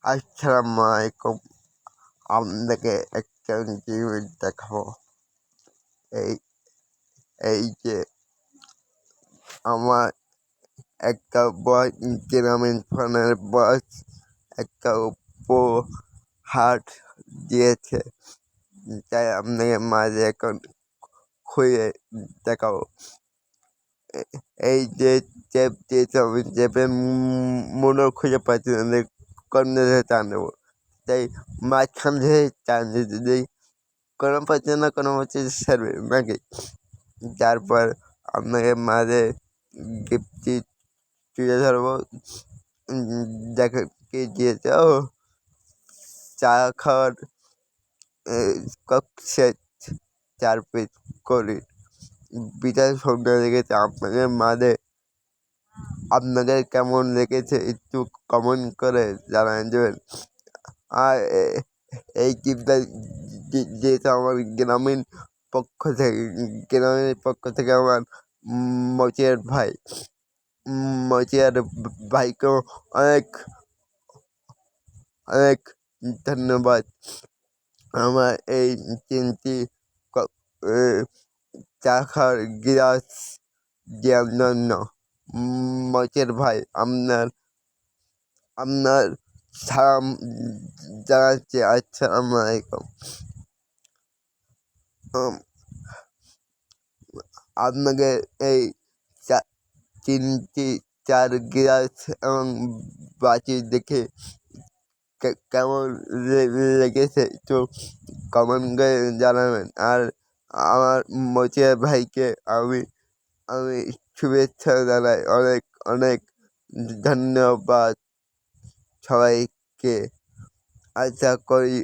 আসসালামু আলাইকুম। আপনাকে একটা জিনিস দেখাবো। এই এই যে আমার একটা বয়স, গ্রামীণ ফোনের বয়স একটা উপহার দিয়েছে, তাই আপনাকে মাঝে এখন খুঁজে দেখাবো। এই যে চেপ দিয়েছে, আমি চেপে মনে খুঁজে পাচ্ছি না যে কোন দিকে টান দেবো, তাই মাঝখান থেকে টান দিতে দিই। কোনো পাচ্ছে না, কোনো পাচ্ছে সার্ভে নাকি। তারপর আপনাকে মাঝে গিফটটি তুলে ধরবো। দেখা কি দিয়েছে, ও চা খাওয়ার সেট 4 পিস করে বিশাল সুন্দর লেগেছে। আপনাদের মাঝে আপনাদের কেমন লেগেছে একটু কমেন্ট করে জানান দেবেন। আর এই গিফটটা দিয়েছে আমার গ্রামীণ পক্ষ থেকে আমার মচিয়ার ভাই। মচিয়ার ভাইকেও অনেক অনেক ধন্যবাদ আমার এই 3টি চা খাওয়ার গিলাস দেওয়ার জন্য। মচিয়ার ভাই, আপনার সালাম জানাচ্ছি। আসসালামু আলাইকুম। আপনাকে এই 3টি চার গ্লাস এবং বাটি দেখে কেমন লেগেছে একটু কমেন্ট করে জানাবেন। আর আমার মচিয়া ভাইকে আমি শুভেচ্ছা জানাই, অনেক অনেক ধন্যবাদ সবাইকে। আশা করি